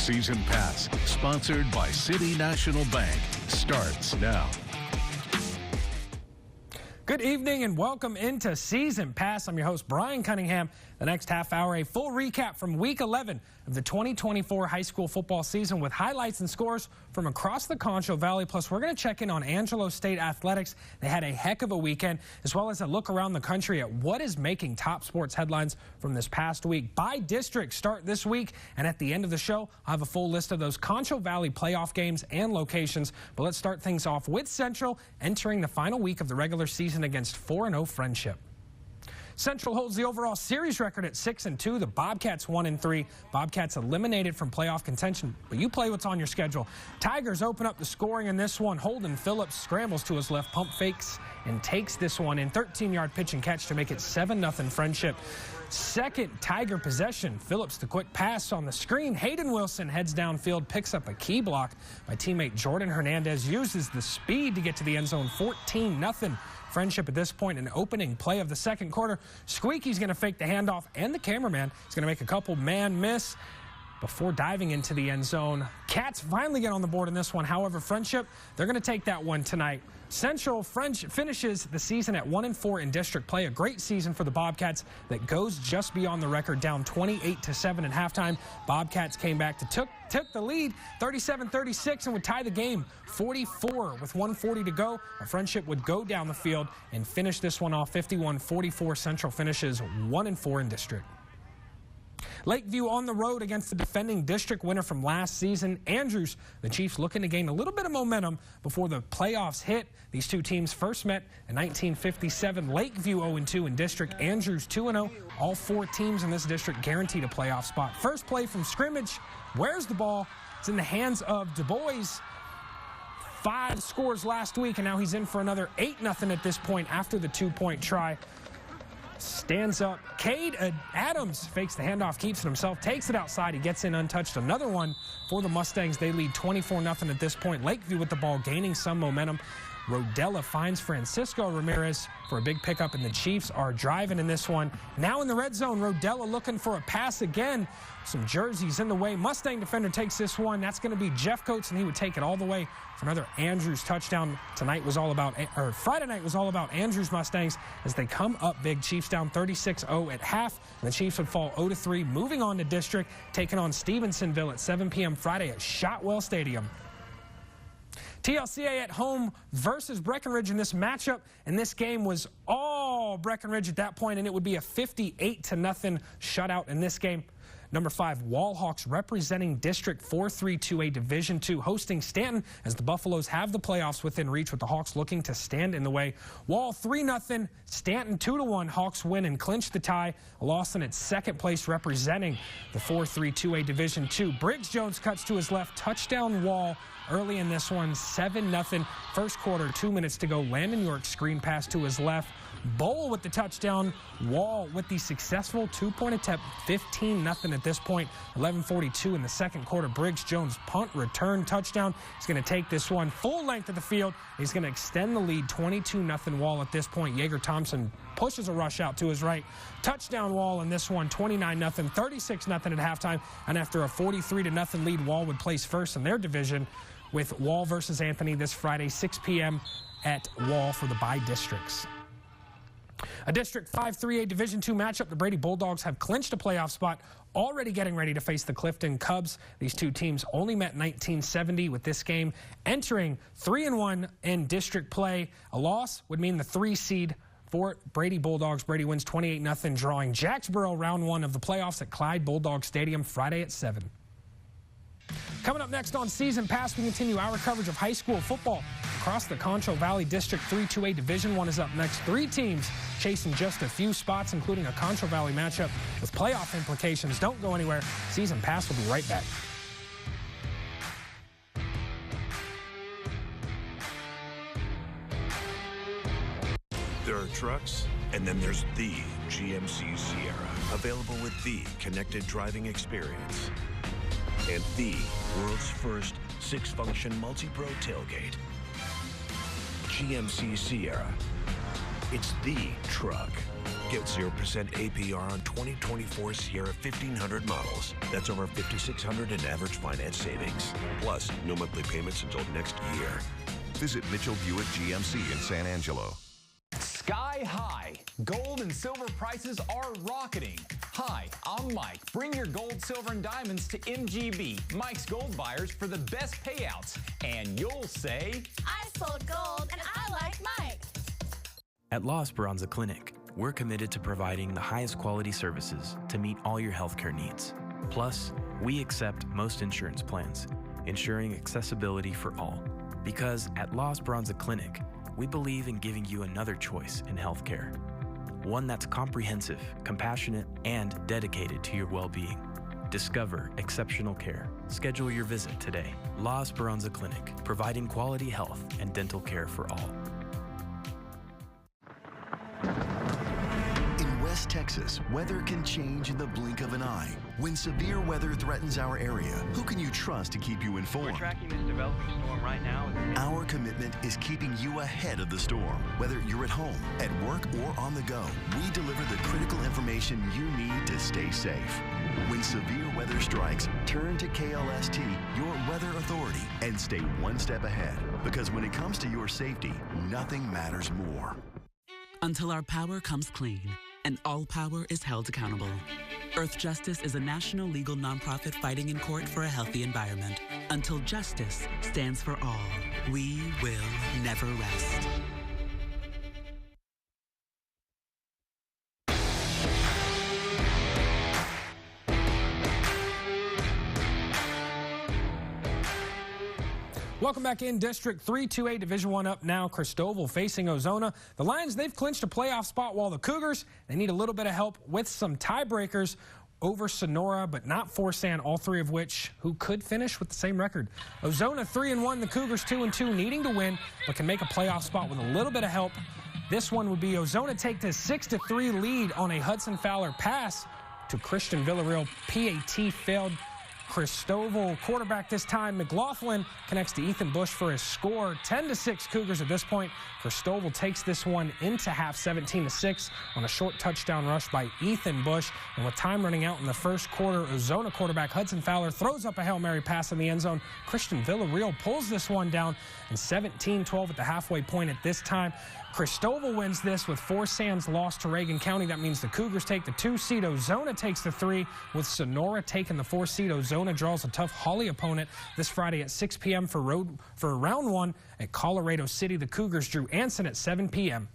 Season Pass, sponsored by City National Bank, starts now. Good evening and welcome into Season Pass. I'm your host, Brian Cunningham. The next half hour, a full recap from Week 11 of the 2024 high school football season with highlights and scores from across the Concho Valley. Plus, we're going to check in on Angelo State athletics. They had a heck of a weekend, as well as a look around the country at what is making top sports headlines from this past week. By district start this week, and at the end of the show, I'll have a full list of those Concho Valley playoff games and locations. But let's start things off with Central entering the final week of the regular season against 4-0 Friendship. Central holds the overall series record at 6-2. The Bobcats 1-3. Bobcats eliminated from playoff contention, but you play what's on your schedule. Tigers open up the scoring in this one. Holden Phillips scrambles to his left, pump fakes, and takes this one in. 13-yard pitch and catch to make it 7-0 Friendship. Second Tiger possession. Phillips the quick pass on the screen. Hayden Wilson heads downfield, picks up a key block by teammate Jordan Hernandez, uses the speed to get to the end zone. 14-0 Friendship at this point, an opening play of the second quarter. Squeaky's going to fake the handoff, and the cameraman is going to make a couple man miss before diving into the end zone. Cats finally get on the board in this one. However, Friendship, they're going to take that one tonight. Central finishes the season at 1-4 in district play. A great season for the Bobcats that goes just beyond the record, down 28-7 at halftime. Bobcats came back to took the lead 37-36 and would tie the game 44 with 1:40 to go. A Friendship would go down the field and finish this one off 51-44. Central finishes 1-4 in district. Lakeview on the road against the defending district winner from last season, Andrews. The Chiefs looking to gain a little bit of momentum before the playoffs hit. These two teams first met in 1957. Lakeview 0-2 in district, Andrews 2-0. All four teams in this district guaranteed a playoff spot. First play from scrimmage. Where's the ball? It's in the hands of Du Bois. 5 scores last week, and now he's in for another 8-0 at this point after the 2-point try. Stands up. Cade Adams fakes the handoff, keeps it himself, takes it outside. He gets in untouched. Another one for the Mustangs. They lead 24-0 at this point. Lakeview with the ball, gaining some momentum. Rodella finds Francisco Ramirez for a big pickup, and the Chiefs are driving in this one. Now in the red zone, Rodella looking for a pass again. Some jerseys in the way. Mustang defender takes this one. That's going to be Jeff Coates, and he would take it all the way for another Andrews touchdown. Friday night was all about Andrews Mustangs as they come up big. Chiefs down 36-0 at half, and the Chiefs would fall 0-3, moving on to district, taking on Stevensonville at 7 p.m. Friday at Shotwell Stadium. TLCA at home versus Breckenridge in this matchup, and this game was all Breckenridge at that point, and it would be a 58-0 shutout in this game. Number 5, Wallhawks representing District 432A Division II, hosting Stanton as the Buffaloes have the playoffs within reach, with the Hawks looking to stand in the way. Wall 3-0, Stanton 2-1. Hawks win and clinch the tie. Lawson at second place representing the 432A Division II. Briggs Jones cuts to his left, touchdown Wall early in this one, 7-0. First quarter, 2 minutes to go. Landon York screen pass to his left. Bowl with the touchdown. Wall with the successful 2-point attempt, 15-0 at this point. 11:42 in the second quarter. Briggs Jones punt return touchdown. He's going to take this one full length of the field. He's going to extend the lead, 22-0 Wall at this point. Yeager Thompson pushes a rush out to his right. Touchdown Wall in this one, 29-0, 36-0 at halftime. And after a 43-0 lead, Wall would place first in their division with Wall versus Anthony this Friday, 6 p.m. at Wall for the by-districts. A District 5-3A Division II matchup. The Brady Bulldogs have clinched a playoff spot, already getting ready to face the Clifton Cubs. These two teams only met in 1970, with this game entering 3-1 in district play. A loss would mean the 3 seed for Brady Bulldogs. Brady wins 28-0, drawing Jacksboro round 1 of the playoffs at Clyde Bulldog Stadium Friday at 7. Coming up next on Season Pass, we continue our coverage of high school football across the Concho Valley. District 3-2A Division I is up next. 3 teams chasing just a few spots, including a Concho Valley matchup with playoff implications. Don't go anywhere. Season Pass will be right back. There are trucks, and then there's the GMC Sierra, available with the connected driving experience and the world's first 6-function multi-pro tailgate. GMC Sierra. It's the truck. Get 0% APR on 2024 Sierra 1500 models. That's over $5,600 in average finance savings. Plus, no monthly payments until next year. Visit Mitchell Buick GMC in San Angelo. Sky high. Gold and silver prices are rocketing. Hi, I'm Mike. Bring your gold, silver, and diamonds to MGB, Mike's Gold Buyers, for the best payouts. And you'll say, I sold gold and I like Mike. At La Esperanza Clinic, we're committed to providing the highest quality services to meet all your healthcare needs. Plus, we accept most insurance plans, ensuring accessibility for all. Because at La Esperanza Clinic, we believe in giving you another choice in healthcare. One that's comprehensive, compassionate, and dedicated to your well-being. Discover exceptional care. Schedule your visit today. La Esperanza Clinic, providing quality health and dental care for all. In West Texas, weather can change in the blink of an eye. When severe weather threatens our area, who can you trust to keep you informed? We're tracking this developing storm right now. Our commitment is keeping you ahead of the storm. Whether you're at home, at work, or on the go, we deliver the critical information you need to stay safe. When severe weather strikes, turn to KLST, your weather authority, and stay one step ahead. Because when it comes to your safety, nothing matters more. Until our power comes clean and all power is held accountable. Earth Justice is a national legal nonprofit fighting in court for a healthy environment. Until justice stands for all, we will never rest. Welcome back in. District 3-2A Division I up now. Christoval facing Ozona. The Lions, they've clinched a playoff spot, while the Cougars, they need a little bit of help with some tiebreakers over Sonora, but not Forsan, all three of which who could finish with the same record. Ozona 3-1, the Cougars 2-2, needing to win, but can make a playoff spot with a little bit of help. This one would be Ozona take the 6-3 lead on a Hudson Fowler pass to Christian Villarreal. PAT failed. Christoval quarterback this time, McLaughlin, connects to Ethan Bush for his score. 10-6 Cougars at this point. Christoval takes this one into half 17-6 on a short touchdown rush by Ethan Bush. And with time running out in the first quarter, Ozona quarterback Hudson Fowler throws up a Hail Mary pass in the end zone. Christian Villarreal pulls this one down, and 17-12 at the halfway point at this time. Christoval wins this with Forsan's loss to Reagan County. That means the Cougars take the 2 seed. Ozona takes the 3, with Sonora taking the 4 seed. Ozona draws a tough Hawley opponent this Friday at 6 p.m. for round 1 at Colorado City. The Cougars drew Anson at 7 p.m.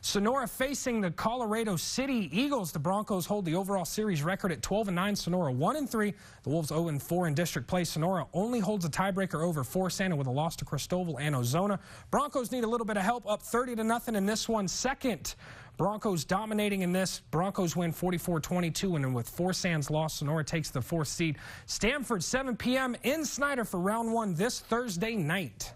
Sonora facing the Colorado City Eagles. The Broncos hold the overall series record at 12-9. Sonora 1-3. The Wolves 0-4 in district play. Sonora only holds a tiebreaker over Forsan with a loss to Christoval and Ozona. Broncos need a little bit of help, up 30-0 in this one. Second, Broncos dominating in this. Broncos win 44-22, and with Forsan's loss, Sonora takes the 4th seed. Stanford 7 p.m. in Snyder for round 1 this Thursday night.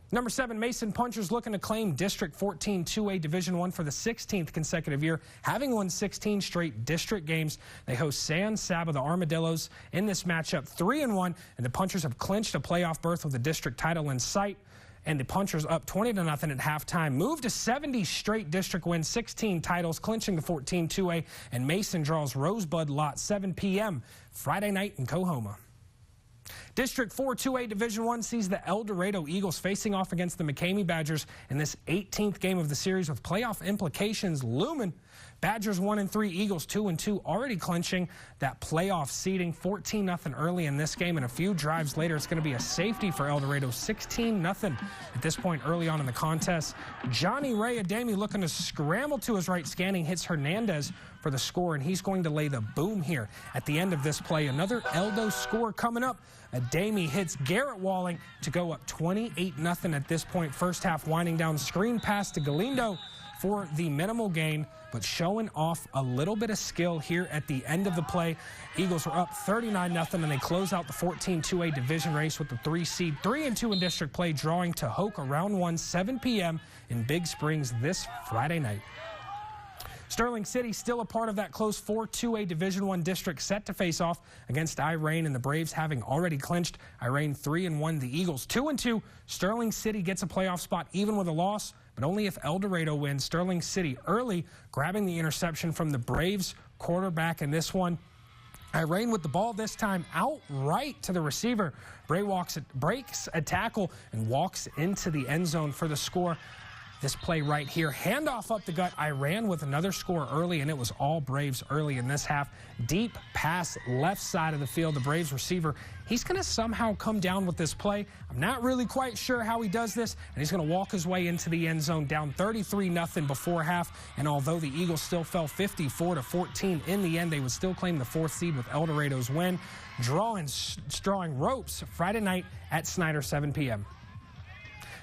Number 7, Mason Punchers looking to claim District 14 2A Division I for the 16th consecutive year, having won 16 straight district games. They host San Saba, the Armadillos, in this matchup 3-1, and the Punchers have clinched a playoff berth with the district title in sight. And the Punchers up 20-0 at halftime, move to 70 straight district wins, 16 titles, clinching the 14 2A, and Mason draws Rosebud Lot 7 p.m. Friday night in Coahoma. District 4 2A Division I sees the El Dorado Eagles facing off against the McCamey Badgers in this 18th game of the series with playoff implications looming. Badgers 1-3, Eagles 2-2, already clinching that playoff seeding. 14-0 early in this game, and a few drives later, it's going to be a safety for El Dorado. 16-0 at this point early on in the contest. Johnny Ray Adami looking to scramble to his right, scanning, hits Hernandez for the score, and he's going to lay the boom here at the end of this play. Another Eldo score coming up. Adami hits Garrett Walling to go up 28-0 at this point. First half winding down, screen pass to Galindo for the minimal gain, but showing off a little bit of skill here at the end of the play. Eagles were up 39-0, and they close out the 14 2A division race with the 3 seed. 3-2 in district play, drawing Tahoka round 1, 7 p.m. in Big Springs this Friday night. Sterling City still a part of that close 4-2A Division I district, set to face off against Irene, and the Braves having already clinched. Irene 3-1, the Eagles 2-2. Sterling City gets a playoff spot even with a loss. but only if El Dorado wins. Sterling City early, grabbing the interception from the Braves quarterback in this one. Irene with the ball this time outright to the receiver. Breaks a tackle and walks into the end zone for the score. This play right here, handoff up the gut. Iran with another score early, and it was all Braves early in this half. Deep pass left side of the field. The Braves receiver, he's going to somehow come down with this play. I'm not really quite sure how he does this, and he's going to walk his way into the end zone, down 33-0 before half. And although the Eagles still fell 54-14 in the end, they would still claim the 4th seed with El Dorado's win. Drawing ropes Friday night at Snyder, 7 p.m.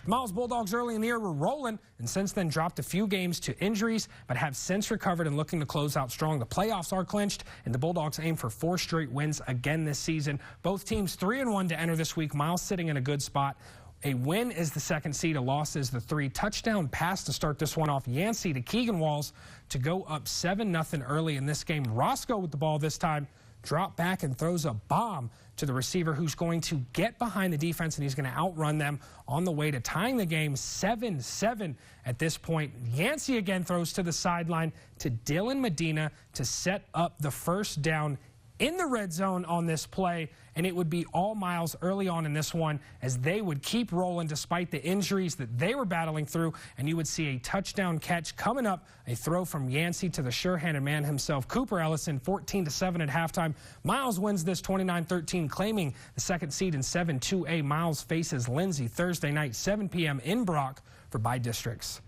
Miles Bulldogs early in the year were rolling and since then dropped a few games to injuries, but have since recovered and looking to close out strong. The playoffs are clinched, and the Bulldogs aim for 4 straight wins again this season. Both teams 3-1 to enter this week. Miles sitting in a good spot. A win is the 2nd seed, a loss is the 3. Touchdown pass to start this one off. Yancey to Keegan Walls to go up 7-0 early in this game. Roscoe with the ball this time. Drop back and throws a bomb to the receiver, who's going to get behind the defense, and he's going to outrun them on the way to tying the game 7-7 at this point. Yancey again throws to the sideline to Dylan Medina to set up the first down in the red zone on this play, and it would be all Miles early on in this one as they would keep rolling despite the injuries that they were battling through, and you would see a touchdown catch coming up, a throw from Yancey to the sure-handed man himself, Cooper Ellison, 14-7 at halftime. Miles wins this 29-13, claiming the 2nd seed in 7-2A. Miles faces Lindsay Thursday night, 7 p.m. in Brock for bi-districts.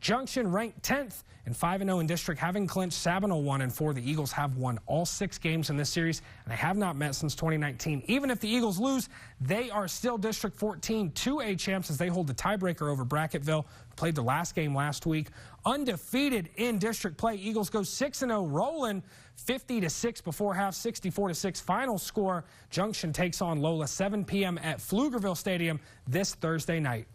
Junction ranked 10th and 5-0 in district, having clinched Sabinal 1-4. The Eagles have won all 6 games in this series, and they have not met since 2019. Even if the Eagles lose, they are still District 14 2A champs as they hold the tiebreaker over Brackettville, who played the last game last week. Undefeated in district play, Eagles go 6-0, rolling 50-6 before half, 64-6 final score. Junction takes on Lola, 7 p.m. at Pflugerville Stadium this Thursday night.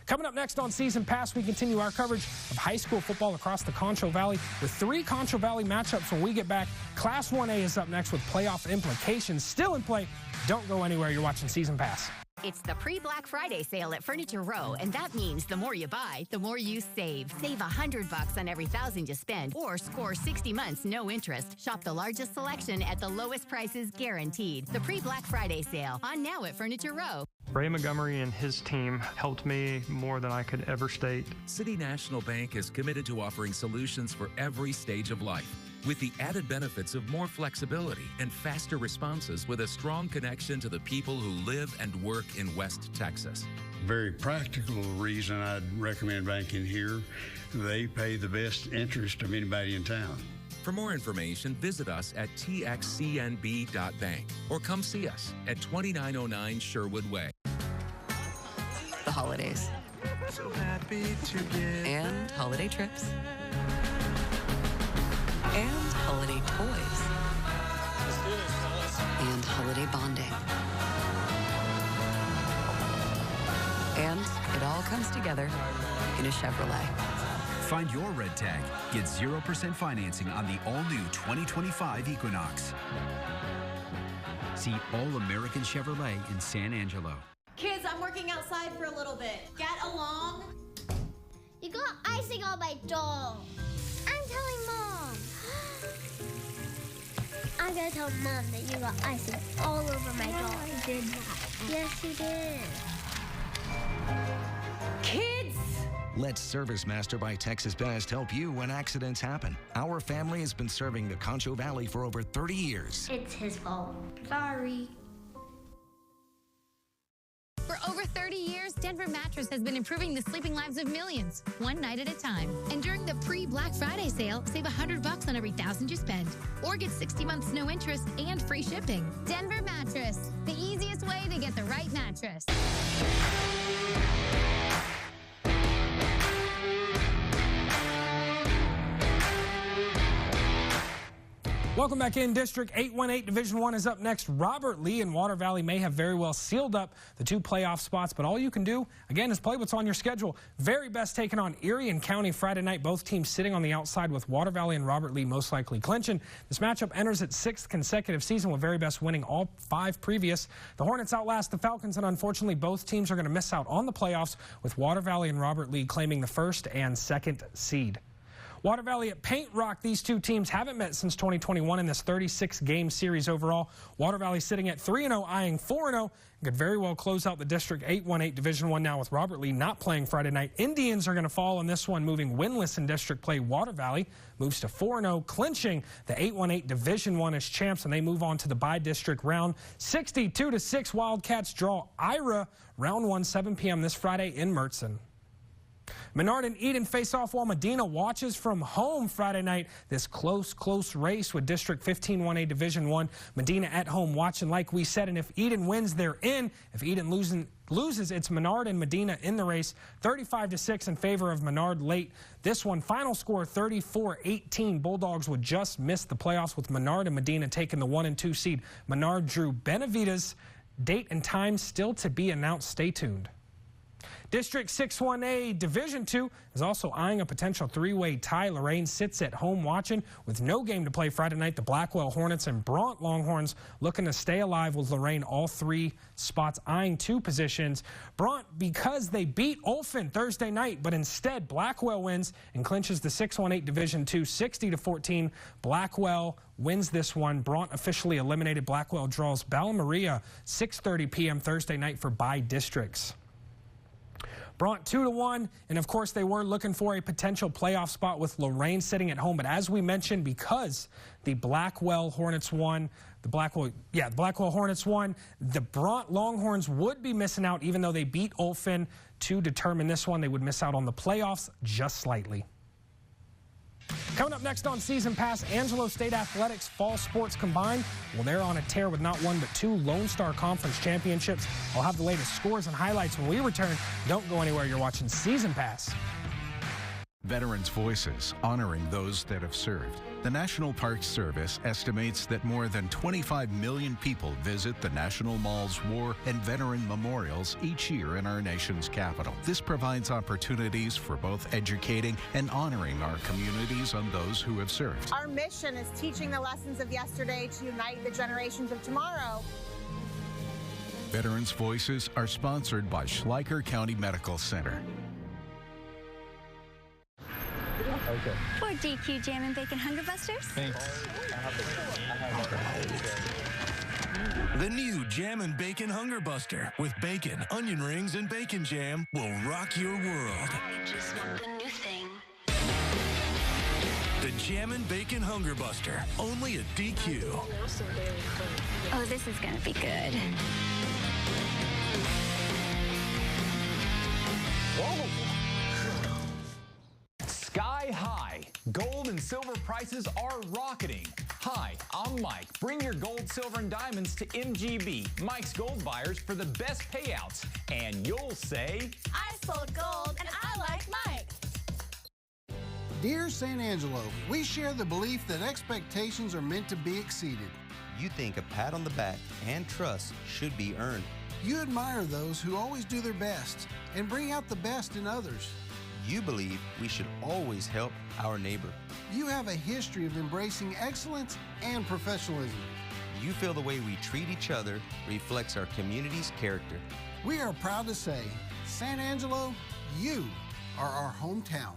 Coming up next on Season Pass, we continue our coverage of high school football across the Concho Valley with 3 Concho Valley matchups when we get back. Class 1A is up next with playoff implications still in play. Don't go anywhere. You're watching Season Pass. It's the pre-Black Friday sale at Furniture Row, and that means the more you buy, the more you save. Save $100 on every $1,000 you spend, or score 60 months, no interest. Shop the largest selection at the lowest prices guaranteed. The pre-Black Friday sale, on now at Furniture Row. Ray Montgomery and his team helped me more than I could ever state. City National Bank is committed to offering solutions for every stage of life, with the added benefits of more flexibility and faster responses, with a strong connection to the people who live and work in West Texas. Very practical reason I'd recommend banking here. They pay the best interest of anybody in town. For more information, visit us at txcnb.bank or come see us at 2909 Sherwood Way. The holidays. So happy together. And holiday trips. And holiday toys. And holiday bonding. And it all comes together in a Chevrolet. Find your red tag. Get 0% financing on the all-new 2025 Equinox. See All American Chevrolet in San Angelo. Kids, I'm working outside for a little bit. Get along. You got icing on my doll. I'm telling Mom. I'm gonna tell Mom that you got icing all over my doll. I did not. Yes, you did. Kids! Let Service Master by Texas Best help you when accidents happen. Our family has been serving the Concho Valley for over 30 years. It's his fault. Sorry. For over 30 years, Denver Mattress has been improving the sleeping lives of millions, one night at a time. And during the pre-Black Friday sale, save $100 on every $1,000 you spend, or get 60 months no interest and free shipping. Denver Mattress, the easiest way to get the right mattress. Welcome back in. District 818 Division I is up next. Robert Lee and Water Valley may have very well sealed up the 2 playoff spots, but all you can do, again, is play what's on your schedule. Very best taking on Erie and County Friday night. Both teams sitting on the outside with Water Valley and Robert Lee most likely clinching. This matchup enters its 6th consecutive season with Very Best winning all 5 previous. The Hornets outlast the Falcons, and unfortunately both teams are going to miss out on the playoffs with Water Valley and Robert Lee claiming the 1st and 2nd seed. Water Valley at Paint Rock. These 2 teams haven't met since 2021 in this 36-game series overall. Water Valley sitting at 3-0, eyeing 4-0. Could very well close out the District 818 Division I now with Robert Lee not playing Friday night. Indians are going to fall in this one, moving winless in district play. Water Valley moves to 4-0, clinching the 818 Division I as champs, and they move on to the by-district round. 62-6 Wildcats draw Ira. Round 1, 7 p.m. this Friday in Mertzen. Menard and Eden face off while Medina watches from home Friday night. This close race with District 15 1A Division I. Medina at home watching like we said, and if Eden wins, they're in. If Eden loses, it's Menard and Medina in the race. 35-6 in favor of Menard late. This one, final score 34-18. Bulldogs would just miss the playoffs with Menard and Medina taking the 1 and 2 seed. Menard drew Benavides. Date and time still to be announced. Stay tuned. District 6-1A Division II is also eyeing a potential 3-way tie. Lorraine sits at home watching with no game to play Friday night. The Blackwell Hornets and Brant Longhorns looking to stay alive with Lorraine all 3 spots eyeing 2 positions. Brant because they beat Olfen Thursday night, but instead Blackwell wins and clinches the 6-1-8 Division II 60-14. Blackwell wins this one. Brant officially eliminated. Blackwell draws Bala Maria 6:30 p.m. Thursday night for bye districts. Brant 2-1, and of course they were looking for a potential playoff spot with Lorraine sitting at home. But as we mentioned, because the Blackwell Hornets won, the Blackwell Hornets won, the Brant Longhorns would be missing out, even though they beat Olfen to determine this one. They would miss out on the playoffs just slightly. Coming up next on Season Pass, Angelo State Athletics Fall Sports Combined. Well, they're on a tear with not 1 but 2 Lone Star Conference championships. I'll have the latest scores and highlights when we return. Don't go anywhere. You're watching Season Pass. Veterans' Voices, honoring those that have served. The National Park Service estimates that more than 25 million people visit the National Mall's war and veteran memorials each year in our nation's capital. This provides opportunities for both educating and honoring our communities on those who have served. Our mission is teaching the lessons of yesterday to unite the generations of tomorrow. Veterans' Voices are sponsored by Schleicher County Medical Center. Okay. For DQ Jam and Bacon Hunger Busters. Thanks. The new Jam and Bacon Hunger Buster with bacon, onion rings, and bacon jam will rock your world. Just want the new thing. The Jam and Bacon Hunger Buster, only at DQ. Oh, this is gonna be good. Sky high. Gold and silver prices are rocketing. Hi, I'm Mike. Bring your gold, silver, and diamonds to MGB, Mike's Gold Buyers, for the best payouts. And you'll say, I sold gold and I like Mike. Dear San Angelo, we share the belief that expectations are meant to be exceeded. You think a pat on the back and trust should be earned. You admire those who always do their best and bring out the best in others. You believe we should always help our neighbor. You have a history of embracing excellence and professionalism. You feel the way we treat each other reflects our community's character. We are proud to say, San Angelo, you are our hometown.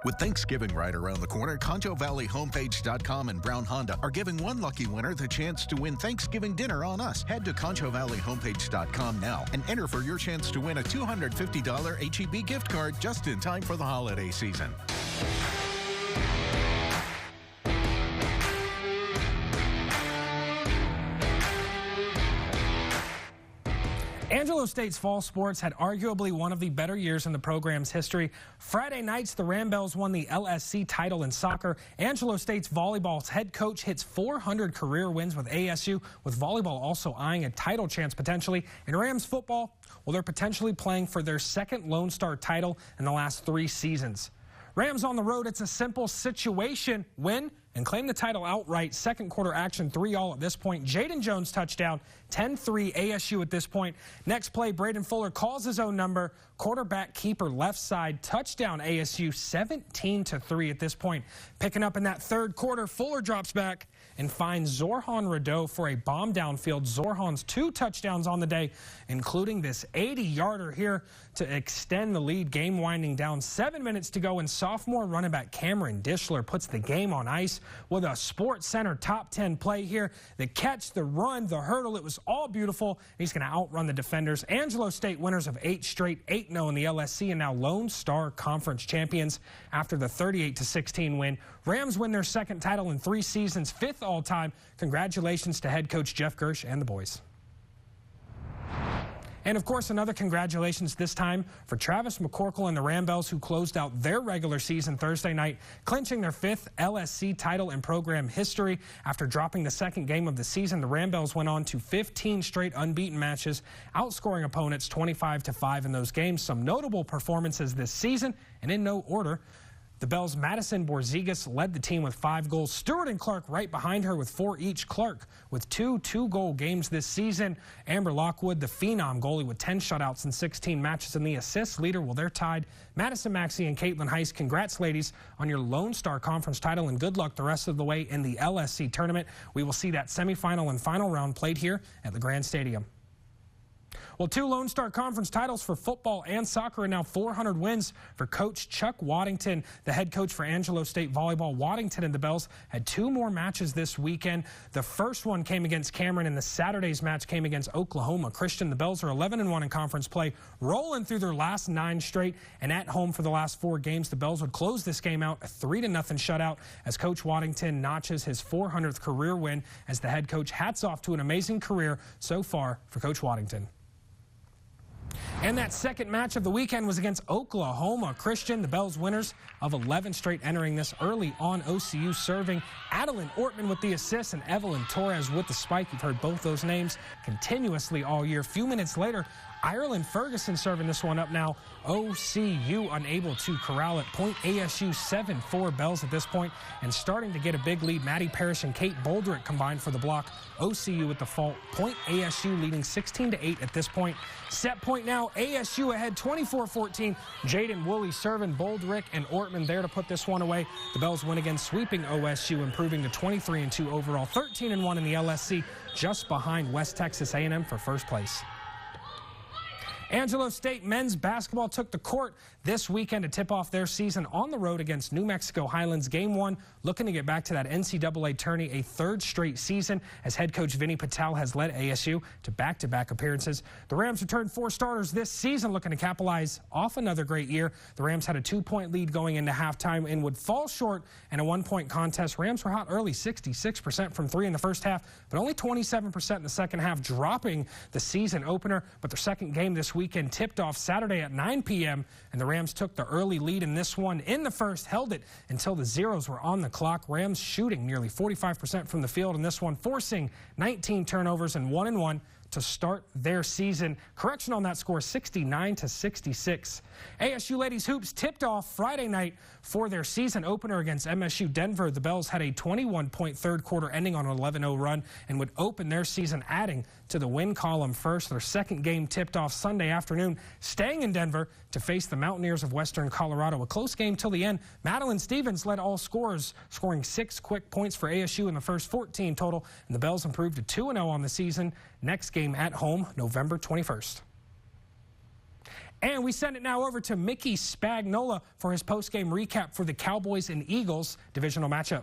With Thanksgiving right around the corner, ConchoValleyHomepage.com and Brown Honda are giving one lucky winner the chance to win Thanksgiving dinner on us. Head to ConchoValleyHomepage.com now and enter for your chance to win a $250 H-E-B gift card just in time for the holiday season. Angelo State's fall sports had arguably one of the better years in the program's history. Friday nights, the Rambells won the LSC title in soccer. Angelo State's volleyball's head coach hits 400 career wins with ASU, with volleyball also eyeing a title chance potentially. In Rams football, well, they're potentially playing for their second Lone Star title in the last 3 seasons. Rams on the road, it's a simple situation. Win, and claim the title outright. Second quarter action, 3-all at this point. Jaden Jones touchdown, 10-3 ASU at this point. Next play, Braden Fuller calls his own number. Quarterback keeper left side, touchdown ASU, 17-3 at this point. Picking up in that third quarter, Fuller drops back and finds Zorhan Radeau for a bomb downfield. Zorhan's 2 touchdowns on the day, including this 80-yarder here to extend the lead. Game winding down, 7 minutes to go, and sophomore running back Cameron Dishler puts the game on ice with a Sports Center top 10 play here. The catch, the run, the hurdle, it was all beautiful. He's going to outrun the defenders. Angelo State winners of 8 straight, 8-0 in the LSC, and now Lone Star Conference champions after the 38-16 win. Rams win their second title in 3 seasons, 5th all-time. Congratulations to head coach Jeff Gersh and the boys. And, of course, another congratulations this time for Travis McCorkle and the Rambells, who closed out their regular season Thursday night, clinching their 5th LSC title in program history. After dropping the second game of the season, the Rambells went on to 15 straight unbeaten matches, outscoring opponents 25-5 in those games. Some notable performances this season, and in no order. The Bells' Madison Borzigas led the team with 5 goals. Stewart and Clark right behind her with 4 each. Clark with 2 2-goal games this season. Amber Lockwood, the phenom goalie, with 10 shutouts in 16 matches, and the assist leader. Well, they're tied. Madison Maxey and Caitlin Heiss, congrats, ladies, on your Lone Star Conference title, and good luck the rest of the way in the LSC tournament. We will see that semifinal and final round played here at the Grand Stadium. Well, 2 Lone Star Conference titles for football and soccer, and now 400 wins for Coach Chuck Waddington, the head coach for Angelo State volleyball. Waddington and the Bells had 2 more matches this weekend. The first one came against Cameron, and the Saturday's match came against Oklahoma Christian. The Bells are 11-1 in conference play, rolling through their last 9 straight, and at home for the last 4 games. The Bells would close this game out a 3-0 shutout as Coach Waddington notches his 400th career win as the head coach. Hats off to an amazing career so far for Coach Waddington. And that second match of the weekend was against Oklahoma Christian. The Bells winners of 11 straight entering this early on. OCU serving. Adeline Ortman with the assist and Evelyn Torres with the spike. You've heard both those names continuously all year. A few minutes later, Ireland Ferguson serving this one up now. OCU unable to corral it. Point ASU 7-4 Bells at this point, and starting to get a big lead. Maddie Parrish and Kate Boldrick combined for the block. OCU with the fault. Point ASU leading 16-8 at this point. Set point now, ASU ahead 24-14. Jaden Woolley serving. Boldrick and Ortman there to put this one away. The Bells win again, sweeping OSU, improving to 23-2 overall, 13-1 in the LSC, just behind West Texas A&M for first place. Angelo State men's basketball took the court this weekend to tip off their season on the road against New Mexico Highlands. Game 1, looking to get back to that NCAA tourney, a 3rd straight season, as head coach Vinny Patel has led ASU to back-to-back appearances. The Rams returned 4 starters this season, looking to capitalize off another great year. The Rams had a 2-point lead going into halftime and would fall short in a 1-point contest. Rams were hot early, 66% from 3 in the first half, but only 27% in the second half, dropping the season opener. But their second game this weekend tipped off Saturday at 9 p.m., and the Rams took the early lead in this one in the first, held it until the zeros were on the clock. Rams shooting nearly 45% from the field in this one, forcing 19 turnovers and 1-1 to start their season. Correction on that score, 69-66. ASU ladies hoops tipped off Friday night for their season opener against MSU Denver. The Bells had a 21-point third quarter ending on an 11-0 run and would open their season adding to the win column first. Their second game tipped off Sunday afternoon, staying in Denver to face the Mountaineers of Western Colorado. A close game till the end. Madeline Stevens led all scorers, scoring 6 quick points for ASU in the first 14 total, and the Bells improved to 2-0 on the season. Next game at home, November 21st. And we send it now over to Mickey Spagnola for his post-game recap for the Cowboys and Eagles divisional matchup.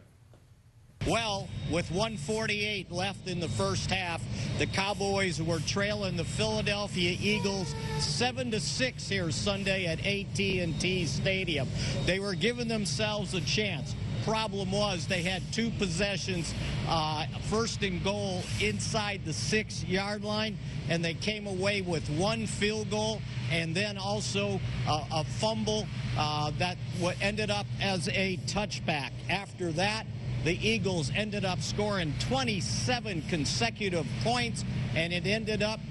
Well, with 1:48 left in the first half, the Cowboys were trailing the Philadelphia Eagles 7-6 here Sunday at AT&T Stadium. They were giving themselves a chance. Problem was they had 2 possessions, first and goal inside the 6-yard line, and they came away with 1 field goal and then also a fumble that ended up as a touchback. After that, the Eagles ended up scoring 27 consecutive points, and it ended up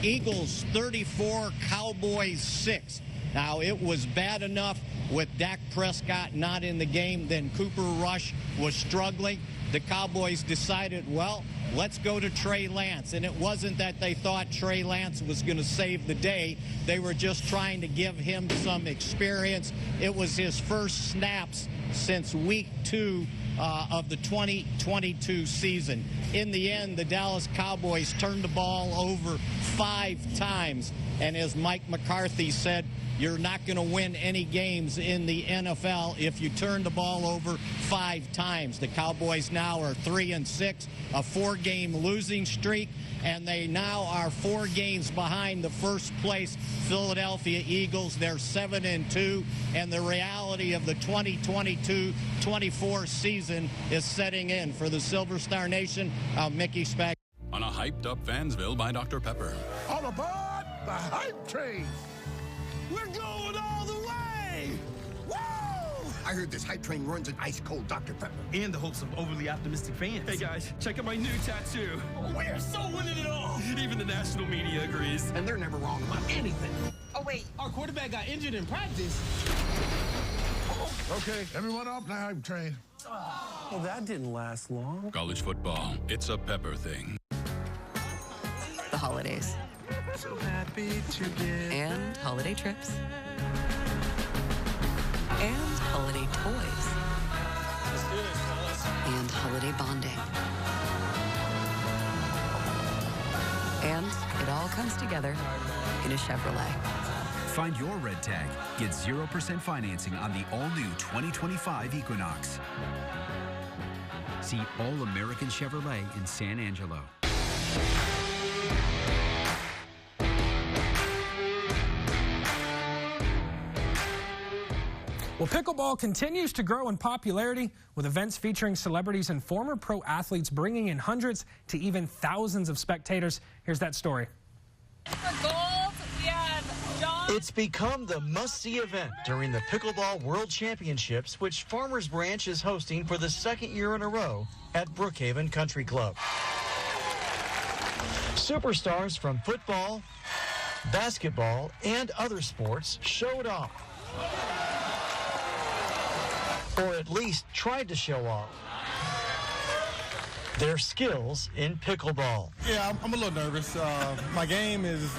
Eagles 34, Cowboys 6. Now, it was bad enough with Dak Prescott not in the game, then Cooper Rush was struggling. The Cowboys decided, well, let's go to Trey Lance. And it wasn't that they thought Trey Lance was going to save the day. They were just trying to give him some experience. It was his first snaps since week 2 of the 2022 season. In the end, the Dallas Cowboys turned the ball over 5 times. And as Mike McCarthy said, you're not going to win any games in the NFL if you turn the ball over 5 times. The Cowboys now are 3-6, a 4-game losing streak, and they now are 4 games behind the first place Philadelphia Eagles. They're 7-2, and the reality of the 2022-24 season is setting in. For the Silver Star Nation, I'm Mickey Spag. On a hyped-up Fansville by Dr. Pepper. All aboard the hype train. We're going all the way! Whoa! I heard this hype train runs an ice-cold Dr. Pepper. And the hopes of overly optimistic fans. Hey guys, check out my new tattoo. We're so winning it all! Even the national media agrees. And they're never wrong about anything. Oh wait, our quarterback got injured in practice. Okay, everyone off the hype train. Well, that didn't last long. College football, it's a Pepper thing. The holidays. So happy together. And holiday trips. And holiday toys. Let's do this, fellas. And holiday bonding. And it all comes together in a Chevrolet. Find your red tag. Get 0% financing on the all-new 2025 Equinox. See All American Chevrolet in San Angelo. Well, pickleball continues to grow in popularity, with events featuring celebrities and former pro athletes bringing in hundreds to even thousands of spectators. Here's that story. For gold, we have John. It's become the must-see event during the Pickleball World Championships, which Farmers Branch is hosting for the 2nd year in a row at Brookhaven Country Club. Superstars from football, basketball, and other sports showed off. Or at least tried to show off their skills in pickleball. Yeah, I'm a little nervous. My game is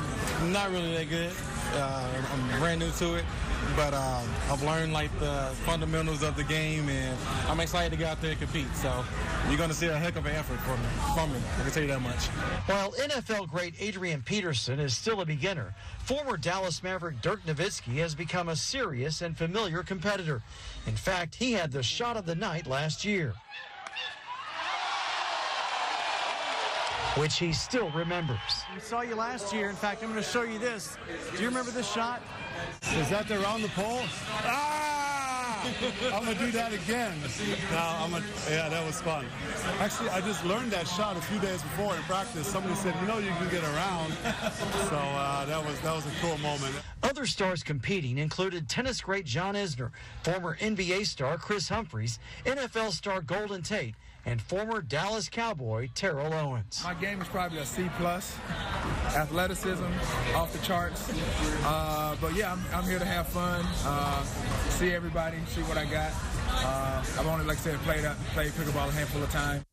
not really that good. I'm brand new to it, but I've learned like the fundamentals of the game, and I'm excited to get out there and compete. So you're going to see a heck of an effort from me. I can tell you that much. While NFL great Adrian Peterson is still a beginner, former Dallas Maverick Dirk Nowitzki has become a serious and familiar competitor. In fact, he had the shot of the night last year, which he still remembers. We saw you last year. In fact, I'm going to show you this. Do you remember this shot? Is that the around the pole? I'm going to do that again. Yeah, that was fun. Actually, I just learned that shot a few days before in practice. Somebody said, you know, you can get around. So that was a cool moment. Other stars competing included tennis great John Isner, former NBA star Chris Humphries, NFL star Golden Tate, and former Dallas Cowboy Terrell Owens. My game is probably a C+. Athleticism off the charts. But yeah, I'm here to have fun, see everybody, see what I got. I've only, like I said, played pickleball a handful of times.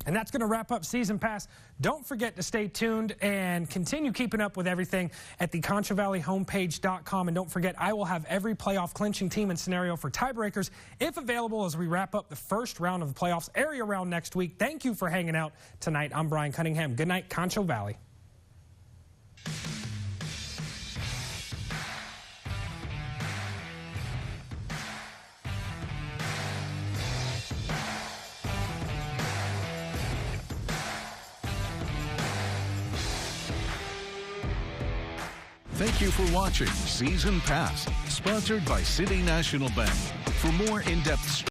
And that's going to wrap up Season Pass. Don't forget to stay tuned and continue keeping up with everything at the ConchoValleyHomepage.com. And don't forget, I will have every playoff clinching team and scenario for tiebreakers, if available, as we wrap up the first round of the playoffs area round next week. Thank you for hanging out tonight. I'm Brian Cunningham. Good night, Concho Valley. Thank you for watching Season Pass, sponsored by City National Bank. For more in-depth